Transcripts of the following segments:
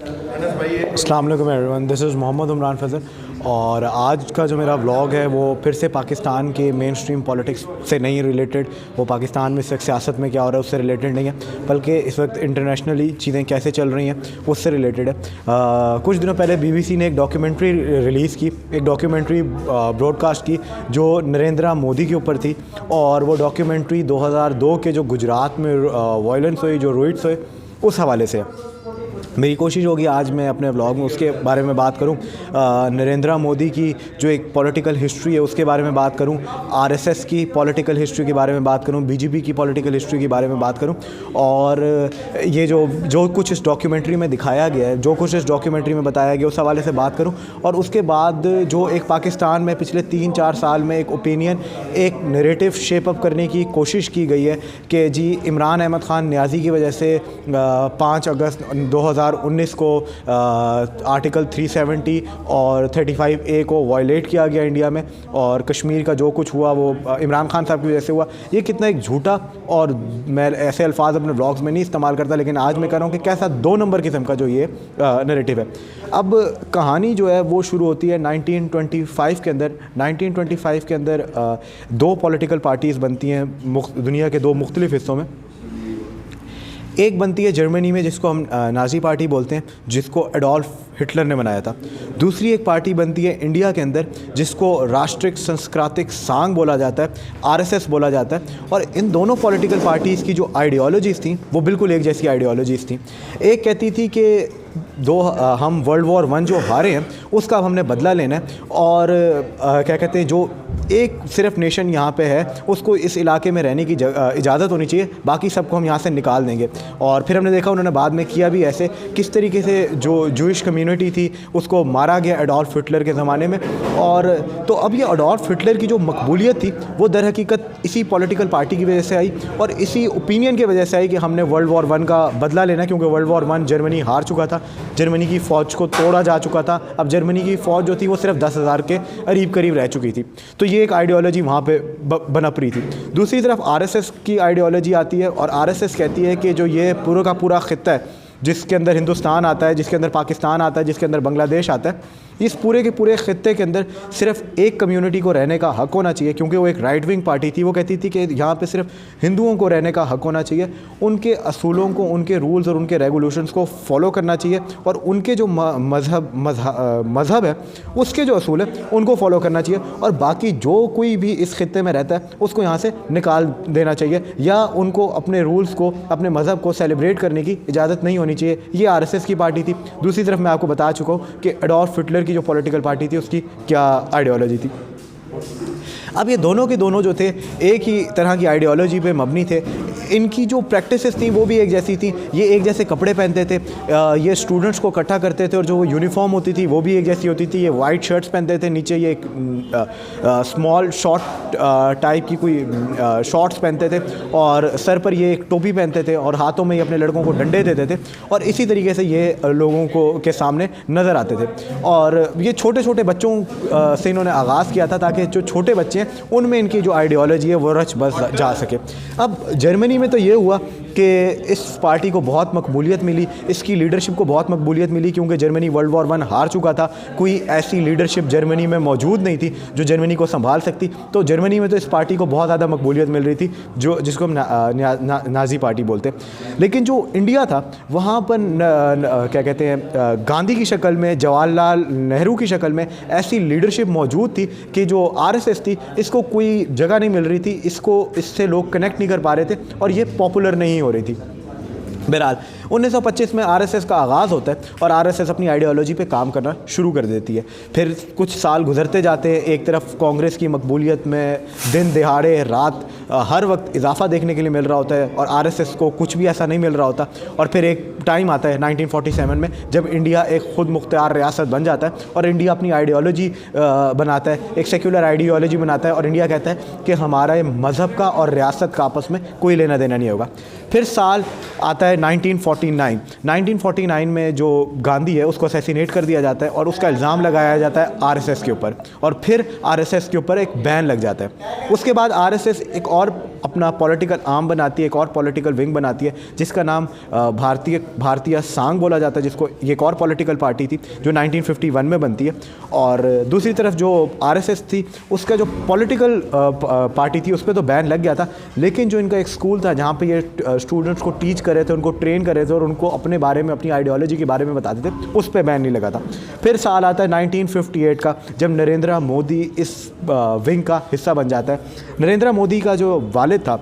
अस्सलाम वालेकुम everyone, this is Mohammad Umran Fazal. और आज का जो मेरा व्लॉग है वो फिर से पाकिस्तान के मेन स्ट्रीम पॉलिटिक्स से नहीं रिलेटेड, वो पाकिस्तान में सियासत में क्या हो रहा है उससे रिलेटेड नहीं है, बल्कि इस वक्त इंटरनेशनली चीज़ें कैसे चल रही हैं उससे रिलेटेड है। कुछ दिनों पहले BBC ने एक डॉक्यूमेंट्री रिलीज़ की, एक डॉक्यूमेंट्री ब्रॉडकास्ट की जो नरेंद्र मोदी के ऊपर थी। और वो डॉक्यूमेंट्री 2002 के जो गुजरात में वायलेंस हुई, जो रोइट्स हुए, उस हवाले से मेरी कोशिश होगी आज मैं अपने व्लॉग में उसके बारे में बात करूं। नरेंद्र मोदी की जो एक पॉलिटिकल हिस्ट्री है उसके बारे में बात करूं, RSS की पॉलिटिकल हिस्ट्री के बारे में बात करूं, BJP की पॉलिटिकल हिस्ट्री के बारे में बात करूं। और ये जो कुछ इस डॉक्यूमेंट्री में दिखाया गया है, जो कुछ इस डॉक्यूमेंट्री में बताया गया, उस हवाले से बात करूं। और उसके बाद जो एक पाकिस्तान में पिछले 3-4 साल में एक ओपिनियन, एक नैरेटिव शेप अप करने की कोशिश की गई है कि जी इमरान अहमद ख़ान न्याज़ी की वजह से 5 अगस्त 2019 को आर्टिकल 370 और 35A को वायलेट किया गया इंडिया में, और कश्मीर का जो कुछ हुआ वो इमरान खान साहब की वजह से हुआ। ये कितना एक झूठा, और मैं ऐसे अल्फाज अपने व्लॉग्स में नहीं इस्तेमाल करता, लेकिन आज मैं कह रहा हूँ कि कैसा 2 नंबर किस्म का जो ये नैरेटिव है। अब कहानी जो है वो शुरू होती है 1925 के अंदर। 1925 के अंदर 2 पॉलिटिकल पार्टीज़ बनती हैं दुनिया के 2 मुख्तलिफ हिस्सों में। एक बनती है जर्मनी में जिसको हम नाज़ी पार्टी बोलते हैं, जिसको एडोल्फ हिटलर ने बनाया था। दूसरी एक पार्टी बनती है इंडिया के अंदर जिसको राष्ट्रिक सांस्कृतिक संघ बोला जाता है, RSS बोला जाता है। और इन दोनों पॉलिटिकल पार्टीज़ की जो आइडियोलॉजीज़ थी वो बिल्कुल एक जैसी आइडियोलॉजीज़ थी। एक कहती थी कि हम वर्ल्ड वॉर 1 जो हारे हैं उसका अब हमने बदला लेना है, और क्या कहते हैं, जो एक सिर्फ नेशन यहाँ पे है उसको इस इलाके में रहने की इजाज़त होनी चाहिए, बाकी सबको हम यहाँ से निकाल देंगे। और फिर हमने देखा उन्होंने बाद में किया भी ऐसे, किस तरीके से जो जूइश कम्युनिटी थी उसको मारा गया एडोल्फ हिटलर के ज़माने में। और तो अब ये एडोल्फ हिटलर की जो मकबूलियत थी वो दर हकीकत इसी पॉलिटिकल पार्टी की वजह से आई, और इसी ओपिनियन की वजह से आई कि हमने वर्ल्ड वॉर 1 का बदला लेना, क्योंकि वर्ल्ड वॉर 1 जर्मनी हार चुका था, जर्मनी की फ़ौज को तोड़ा जा चुका था। अब जर्मनी की फ़ौज जो थी वो सिर्फ 10,000 के करीब रह चुकी थी। तो ये एक आइडियोलॉजी वहाँ पे बनप रही थी। दूसरी तरफ RSS की आइडियोलॉजी आती है, और RSS कहती है कि जो ये पूरा का पूरा ख़ित्ता है जिसके अंदर हिंदुस्तान आता है, जिसके अंदर पाकिस्तान आता है, जिसके अंदर बांग्लादेश आता है, इस पूरे के पूरे ख़ित्ते के अंदर सिर्फ एक कम्युनिटी को रहने का हक़ होना चाहिए, क्योंकि वो एक राइट विंग पार्टी थी। वो कहती थी कि यहाँ पे सिर्फ हिंदुओं को रहने का हक़ होना चाहिए, उनके असूलों को, उनके रूल्स और उनके रेगुलेशंस को फॉलो करना चाहिए, और उनके जो मज़हब है उसके जो असूल है उनको फॉलो करना चाहिए, और बाकी जो कोई भी इस ख़ित्ते में रहता है उसको यहाँ से निकाल देना चाहिए, या उनको अपने रूल्स को, अपने मज़हब को सेलिब्रेट करने की इजाज़त नहीं होनी चाहिए। ये RSS की पार्टी थी। दूसरी तरफ मैं आपको बता चुका हूँ कि एडोल्फ हिटलर की जो पॉलिटिकल पार्टी थी उसकी क्या आइडियोलॉजी थी। अब ये दोनों के दोनों जो थे एक ही तरह की आइडियोलॉजी पे मबनी थे। इनकी जो प्रैक्टिसेस थी वो भी एक जैसी थी। ये एक जैसे कपड़े पहनते थे, ये स्टूडेंट्स को इकट्ठा करते थे, और जो यूनिफॉर्म होती थी वो भी एक जैसी होती थी। ये वाइट शर्ट्स पहनते थे, नीचे ये एक स्मॉल शॉर्ट टाइप की कोई शॉर्ट्स पहनते थे, और सर पर ये एक टोपी पहनते थे, और हाथों में ये अपने लड़कों को डंडे देते थे, और इसी तरीके से ये लोगों को के सामने नज़र आते थे। और ये छोटे छोटे बच्चों से इन्होंने आगाज़ किया था, ताकि जो छोटे बच्चे हैं उनमें इनकी जो आइडियोलॉजी है वो रच बस जा सके। अब जर्मनी में तो ये हुआ कि इस पार्टी को बहुत मकबूलियत मिली, इसकी लीडरशिप को बहुत मकबूलियत मिली, क्योंकि जर्मनी वर्ल्ड वॉर 1 हार चुका था। कोई ऐसी लीडरशिप जर्मनी में मौजूद नहीं थी जो जर्मनी को संभाल सकती। तो जर्मनी में तो इस पार्टी को बहुत ज़्यादा मकबूलियत मिल रही थी, जिसको हम नाज़ी पार्टी बोलते हैं। लेकिन जो इंडिया था वहाँ पर क्या कहते हैं, गांधी की शक्ल में, जवाहरलाल नेहरू की शक्ल में ऐसी लीडरशिप मौजूद थी कि जो RSS थी इसको कोई जगह नहीं मिल रही थी, इससे लोग कनेक्ट नहीं कर पा रहे थे, और ये पॉपुलर नहीं हो रही थी। बहरहाल 1925 में RSS का आगाज़ होता है, और RSS अपनी आइडियोलॉजी पे काम करना शुरू कर देती है। फिर कुछ साल गुजरते जाते हैं। एक तरफ कांग्रेस की मकबूलियत में दिन दहाड़े रात हर वक्त इजाफा देखने के लिए मिल रहा होता है, और RSS को कुछ भी ऐसा नहीं मिल रहा होता। और फिर एक टाइम आता है 1947 में, जब इंडिया एक ख़ुद मुख्तियार रियासत बन जाता है, और इंडिया अपनी आइडियोलॉजी बनाता है, एक सेक्युलर आइडियोलॉजी बनाता है, और इंडिया कहता है कि हमारा मज़हब का और रियासत का आपस में कोई लेना देना नहीं होगा। फिर साल आता है 1948 1949 में जो गांधी है उसको असैसिनेट कर दिया जाता है और उसका इल्ज़ाम लगाया जाता है आरएसएस के ऊपर, और फिर आरएसएस के ऊपर एक बैन लग जाता है। उसके बाद आरएसएस एक और अपना पॉलिटिकल आर्म बनाती है, एक और पॉलिटिकल विंग बनाती है जिसका नाम भारतीय संघ बोला जाता है, जिसको ये एक और पॉलिटिकल पार्टी थी जो 1951 में बनती है। और दूसरी तरफ जो आरएसएस थी उसका जो पॉलिटिकल पार्टी थी उस पर तो बैन लग गया था, लेकिन जो इनका एक स्कूल था जहाँ पे ये स्टूडेंट्स को टीच कर रहे थे, उनको ट्रेन कर रहे थे और उनको अपने बारे में, अपनी आइडियोलॉजी के बारे में बताते थे, उस पर बैन नहीं लगा था। फिर साल आता है 1958 का, जब नरेंद्र मोदी इस विंग का हिस्सा बन जाता है। नरेंद्र मोदी का जो वालिद था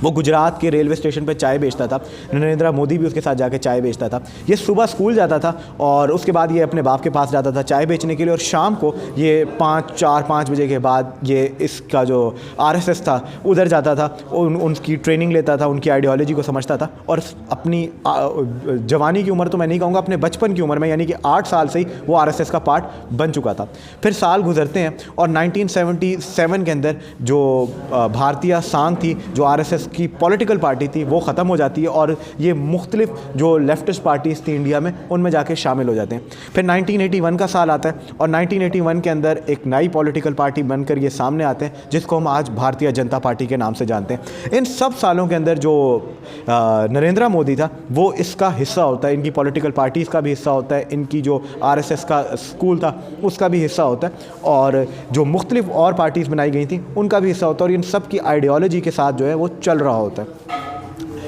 वो गुजरात के रेलवे स्टेशन पर चाय बेचता था। नरेंद्र मोदी भी उसके साथ जाके चाय बेचता था। ये सुबह स्कूल जाता था और उसके बाद ये अपने बाप के पास जाता था चाय बेचने के लिए, और शाम को ये 4-5 बजे के बाद ये इसका जो आरएसएस था उधर जाता था, उनकी ट्रेनिंग लेता था, उनकी आइडियोलॉजी को समझता था, और अपनी जवानी की उम्र तो मैं नहीं कहूँगा, अपने बचपन की उम्र में यानी कि 8 साल से ही वो आरएसएस का पार्ट बन चुका था। फिर साल गुजरते हैं और 1977 के अंदर जो भारतीय संघ थी, जो आरएसएस की पॉलिटिकल पार्टी थी, वो ख़त्म हो जाती है और ये मुख्तलिफ जो लेफ्टिस्ट पार्टीज़ थी इंडिया में उनमें जाके शामिल हो जाते हैं। फिर 1981 का साल आता है और 1981 के अंदर एक नई पॉलिटिकल पार्टी बनकर ये सामने आते हैं जिसको हम आज भारतीय जनता पार्टी के नाम से जानते हैं। इन सब सालों के अंदर जो नरेंद्र मोदी था वो इसका हिस्सा होता है, इनकी पॉलिटिकल पार्टीज़ का भी हिस्सा होता है, इनकी जो आरएसएस का स्कूल था उसका भी हिस्सा होता है, और जो मुख्तलिफ और पार्टीज़ बनाई गई थी उनका भी हिस्सा होता है, और इन सब की आइडियोलॉजी के साथ जो है वो चल रहा होता है।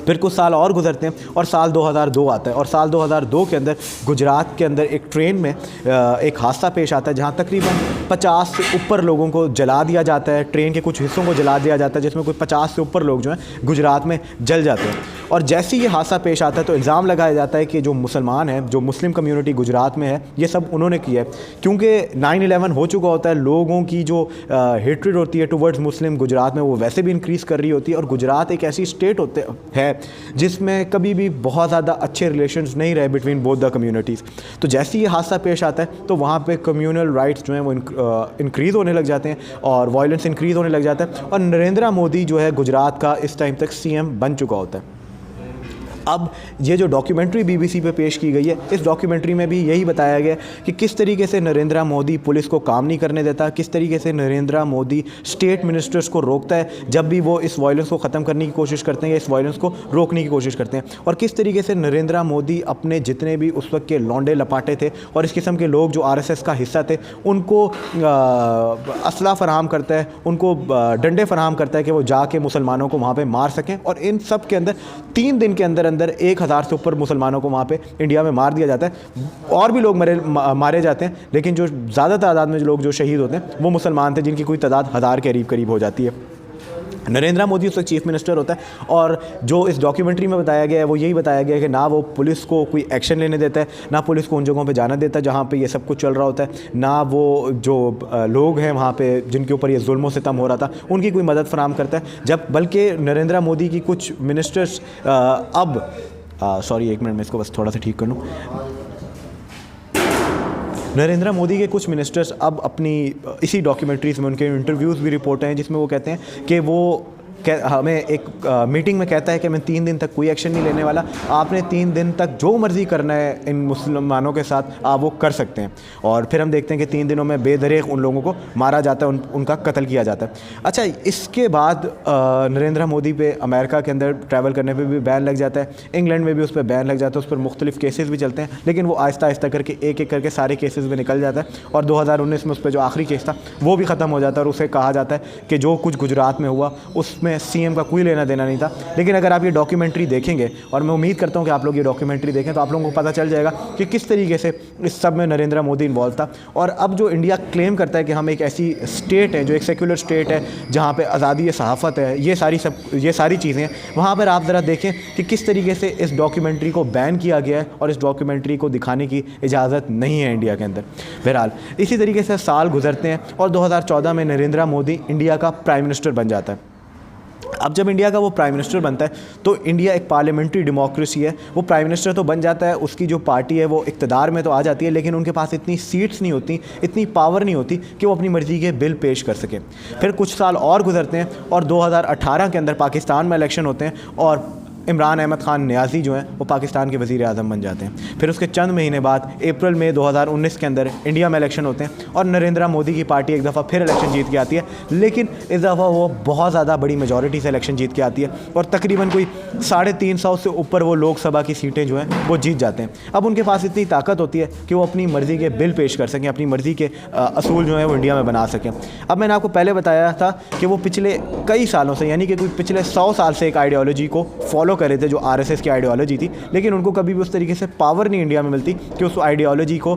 फिर कुछ साल और गुजरते हैं और साल 2002 आता है, और साल 2002 के अंदर गुजरात के अंदर एक ट्रेन में एक हादसा पेश आता है जहां तकरीबन 50 से ऊपर लोगों को जला दिया जाता है। ट्रेन के कुछ हिस्सों को जला दिया जाता है जिसमें कोई 50 से ऊपर लोग जो हैं गुजरात में जल जाते हैं। और जैसे ये हादसा पेश आता है तो इल्ज़ाम लगाया जाता है कि जो मुसलमान हैं, जो मुस्लिम कम्यूनिटी गुजरात में है, ये सब उन्होंने किया है, क्योंकि 9/11 हो चुका होता है। लोगों की जो हेट्रेड होती है टुवर्ड्स मुस्लिम गुजरात में वो वैसे भी इंक्रीज़ कर रही होती है, और गुजरात एक ऐसी स्टेट है जिसमें कभी भी बहुत ज़्यादा अच्छे रिलेशंस नहीं रहे बिटवीन बोथ द कम्युनिटीज़। तो जैसे ये हादसा पेश आता है तो वहाँ पे कम्यूनल राइट्स जो हैं वो इंक्रीज़ होने लग जाते हैं और वायलेंस इंक्रीज़ होने लग जाता है, और नरेंद्र मोदी जो है गुजरात का इस टाइम तक सीएम बन चुका होता है। अब ये जो डॉक्यूमेंट्री बीबीसी पे पेश की गई है, इस डॉक्यूमेंट्री में भी यही बताया गया कि किस तरीके से नरेंद्र मोदी पुलिस को काम नहीं करने देता, किस तरीके से नरेंद्र मोदी स्टेट मिनिस्टर्स को रोकता है जब भी वो इस वायलेंस को ख़त्म करने की कोशिश करते हैं या इस वायलेंस को रोकने की कोशिश करते हैं, और किस तरीके से नरेंद्र मोदी अपने जितने भी उस वक्त के लौंडे लपाटे थे और इस किस्म के लोग जो आरएसएस का हिस्सा थे उनको असला फराहम करता है, उनको डंडे फराहम करता है कि वो जाके मुसलमानों को वहाँ पर मार सकें। और इन सब के अंदर 3 दिन के अंदर 1000 से ऊपर मुसलमानों को वहाँ पे इंडिया में मार दिया जाता है। और भी लोग मारे जाते हैं, लेकिन जो ज़्यादा तादाद में जो लोग जो शहीद होते हैं वो मुसलमान थे, जिनकी कोई तादाद 1000 के करीब हो जाती है। नरेंद्र मोदी उस वक्त चीफ मिनिस्टर होता है, और जो इस डॉक्यूमेंट्री में बताया गया है वो यही बताया गया है कि ना वो पुलिस को कोई एक्शन लेने देता है, ना पुलिस को उन जगहों पे जाना देता है जहाँ पे ये सब कुछ चल रहा होता है, ना वो जो लोग हैं वहाँ पे जिनके ऊपर ये जुल्म सितम हो रहा था उनकी कोई मदद फराहम करता है। जब बल्कि नरेंद्र मोदी की कुछ मिनिस्टर्स सॉरी एक मिनट, मैं इसको बस थोड़ा सा ठीक कर लूँ। नरेंद्र मोदी के कुछ मिनिस्टर्स अब अपनी इसी डॉक्यूमेंट्रीज़ में उनके इंटरव्यूज़ भी रिपोर्ट हैं जिसमें वो कहते हैं कि वो हमें एक मीटिंग में कहता है कि मैं 3 दिन तक कोई एक्शन नहीं लेने वाला, आपने 3 दिन तक जो मर्ज़ी करना है इन मुसलमानों के साथ आप वो कर सकते हैं। और फिर हम देखते हैं कि 3 दिनों में बेदरेग उन लोगों को मारा जाता है, उनका कत्ल किया जाता है। अच्छा, इसके बाद नरेंद्र मोदी पे अमेरिका के अंदर ट्रैवल करने पर भी बैन लग जाता है, इंग्लैंड में भी उस पर बैन लग जाता है, उस पर मुख्तलिफ केसेस भी चलते हैं, लेकिन वो आहिस्ता आहिस्ता करके एक एक करके सारे केसेस में निकल जाता है। और 2019 में उस पर जो आखिरी केस था वो भी ख़त्म हो जाता है, और उसे कहा जाता है कि जो कुछ गुजरात में हुआ उसमें सीएम का कोई लेना देना नहीं था। लेकिन अगर आप ये डॉक्यूमेंट्री देखेंगे, और मैं उम्मीद करता हूँ कि आप लोग ये डॉक्यूमेंट्री देखें, तो आप लोगों को पता चल जाएगा कि किस तरीके से इस सब में नरेंद्र मोदी इन्वॉल्व था। और अब जो इंडिया क्लेम करता है कि हम एक ऐसी स्टेट है जो एक सेक्युलर स्टेट है जहाँ पे आज़ादी सहाफ़त है, ये सारी चीज़ें हैं, वहाँ पर आप ज़रा देखें कि किस तरीके से इस डॉक्यूमेंट्री को बैन किया गया है और इस डॉक्यूमेंट्री को दिखाने की इजाज़त नहीं है इंडिया के अंदर। बहरहाल इसी तरीके से साल गुजरते हैं और 2014 में नरेंद्र मोदी इंडिया का प्राइम मिनिस्टर बन जाता है। अब जब इंडिया का वो प्राइम मिनिस्टर बनता है तो इंडिया एक पार्लियामेंट्री डेमोक्रेसी है, वो प्राइम मिनिस्टर तो बन जाता है, उसकी जो पार्टी है वो इक़्तिदार में तो आ जाती है, लेकिन उनके पास इतनी सीट्स नहीं होती, इतनी पावर नहीं होती कि वो अपनी मर्ज़ी के बिल पेश कर सकें। फिर कुछ साल और गुजरते हैं और 2018 के अंदर पाकिस्तान में इलेक्शन होते हैं और इमरान अहमद ख़ान नियाज़ी जो हैं वो पाकिस्तान के वज़ीर आज़म बन जाते हैं। फिर उसके चंद महीने बाद अप्रैल में 2019 के अंदर इंडिया में इलेक्शन होते हैं और नरेंद्र मोदी की पार्टी एक दफ़ा फिर इलेक्शन जीत के आती है, लेकिन इस दफ़ा वो बहुत ज़्यादा बड़ी मेजॉरिटी से इलेक्शन जीत के आती है और तकरीबन कोई 350 से ऊपर वो लोकसभा की सीटें जो हैं वो जीत जाते हैं। अब उनके पास इतनी ताकत होती है कि वो अपनी मर्ज़ी के बिल पेश कर सकें, अपनी मर्ज़ी के असूल जो हैं वो इंडिया में बना सकें। अब मैंने आपको पहले बताया था कि वो पिछले कई सालों से, यानी कि कोई पिछले 100 साल से एक आइडियोलॉजी को फॉलो कर रहे थे जो आरएसएस की आइडियोलॉजी थी, लेकिन उनको कभी भी उस तरीके से पावर नहीं इंडिया में मिलती कि उस आइडियोलॉजी को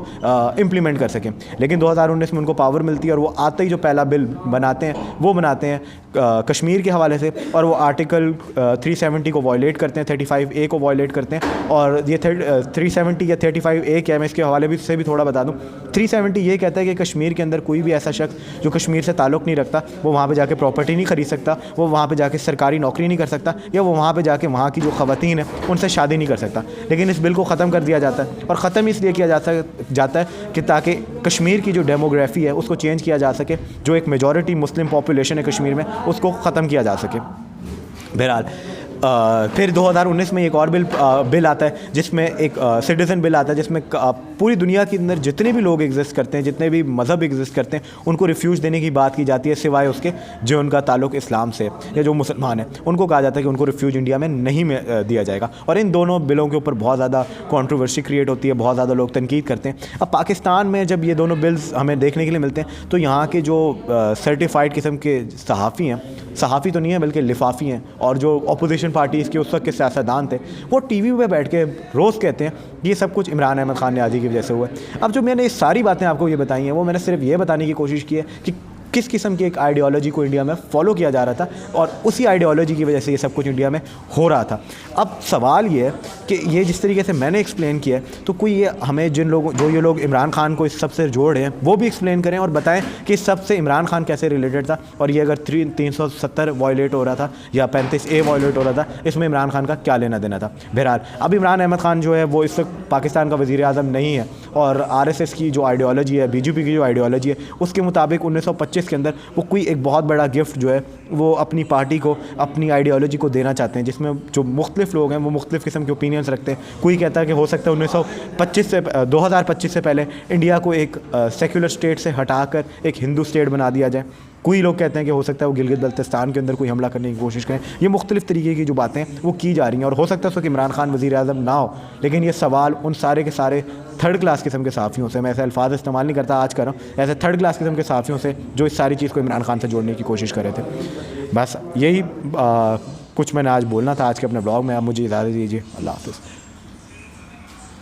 इम्प्लीमेंट कर सकें। लेकिन 2019 में उनको पावर मिलती है और वो आते ही जो पहला बिल बनाते हैं वो बनाते हैं कश्मीर के हवाले से, और वो आर्टिकल 370 को वायलेट करते हैं, 35A को वायलेट करते हैं। और ये 370 या 35A क्या है, मैं इसके हवाले से भी थोड़ा बता दूँ। 370 ये कहता है कि कश्मीर के अंदर कोई भी ऐसा शख्स जो कश्मीर से ताल्लुक़ नहीं रखता वो वहाँ पे जाके प्रॉपर्टी नहीं खरीद सकता, वो वहाँ पे जाके सरकारी नौकरी नहीं कर सकता, या वो वहाँ पे जाके वहाँ की जो ख़वातीन है उनसे शादी नहीं कर सकता। लेकिन इस बिल को ख़त्म कर दिया जाता है, और ख़त्म इसलिए किया जाता है कि ताकि कश्मीर की जो डेमोग्राफी है उसको चेंज किया जा सके, जो एक मेजॉरिटी मुस्लिम पॉपुलेशन है कश्मीर में उसको ख़त्म किया जा सके। बहरहाल फिर 2019 में एक और बिल आता है जिसमें एक सिटीज़न बिल आता है, जिसमें पूरी दुनिया के अंदर जितने भी लोग एग्जिस्ट करते हैं, जितने भी मज़हब एग्जिस्ट करते हैं, उनको रिफ्यूज देने की बात की जाती है, सिवाय उसके जो उनका ताल्लुक़ इस्लाम से या जो मुसलमान है उनको कहा जाता है कि उनको रिफ्यूज इंडिया में नहीं दिया जाएगा। और इन दोनों बिलों के ऊपर बहुत ज़्यादा कंट्रोवर्सी क्रिएट होती है, बहुत ज़्यादा लोग तनकीद करते हैं। अब पाकिस्तान में जब ये दोनों बिल्स हमें देखने के लिए मिलते हैं तो यहाँ के जो सर्टिफाइड किस्म के सहाफ़ी हैं, सहाफ़ी तो नहीं है बल्कि लिफाफी हैं, और जो अपोजिशन पार्टीज़ के उस वक्त के सियासतदान थे वो टीवी पे बैठ के रोज़ कहते हैं ये सब कुछ इमरान अहमद ख़ान नियाज़ी की वजह से हुआ है। अब जो मैंने ये सारी बातें आपको ये बताई हैं वो मैंने सिर्फ ये बताने की कोशिश की है कि किस किस्म की एक आइडियोलॉजी को इंडिया में फॉलो किया जा रहा था, और उसी आइडियोलॉजी की वजह से ये सब कुछ इंडिया में हो रहा था। अब सवाल ये है कि ये जिस तरीके से मैंने एक्सप्लेन किया है तो कोई ये हमें ये लोग इमरान खान को इस सब से जोड़ रहे हैं वो भी एक्सप्लेन करें और बताएं कि इस सब से इमरान खान कैसे रिलेटेड था, और ये अगर 370 वायलेट हो रहा था या 35A वायलेट हो रहा था, इसमें इमरान खान का क्या लेना देना था। बहरहाल अब इमरान अहमद ख़ान जो है वो इस वक्त पाकिस्तान का वज़ीर आज़म नहीं है, और आरएसएस की जो आइडियोलॉजी है, बीजेपी की जो आइडियोलॉजी है, उसके मुताबिक 1925 के अंदर वो कोई एक बहुत बड़ा गिफ्ट जो है वो अपनी पार्टी को, अपनी आइडियोलॉजी को देना चाहते हैं, जिसमें जो मुख्तलिफ लोग हैं वो मुख्तलिफ किस्म के ओपिनियंस रखते हैं। कोई कहता है कि हो सकता है 2025 से पहले इंडिया को एक सेक्युलर स्टेट से हटाकर एक हिंदू स्टेट बना दिया जाए। कोई लोग कहते हैं कि हो सकता है वो गिलगित बल्तिस्तान के अंदर कोई हमला करने की कोशिश करें। ये मुख्तलिफ तरीके की जो बातें वो की जा रही हैं, और हो सकता है उस वक्त इमरान खान वज़ीर आज़म ना हो, लेकिन ये सवाल उन सारे के सारे थर्ड क्लास किस्म के सहाफ़ियों से, मैं ऐसे अल्फाज इस्तेमाल नहीं करता, आज कर रहा हूँ, ऐसे थर्ड क्लास किस्म के सहाफ़ियों से जो इस सारी चीज़ को इमरान खान से जोड़ने की कोशिश कर रहे थे। बस यही कुछ मैंने आज बोलना था आज के अपने ब्लॉग में। आप मुझे इजाज़त दीजिए। अल्लाह हाफ़िज़।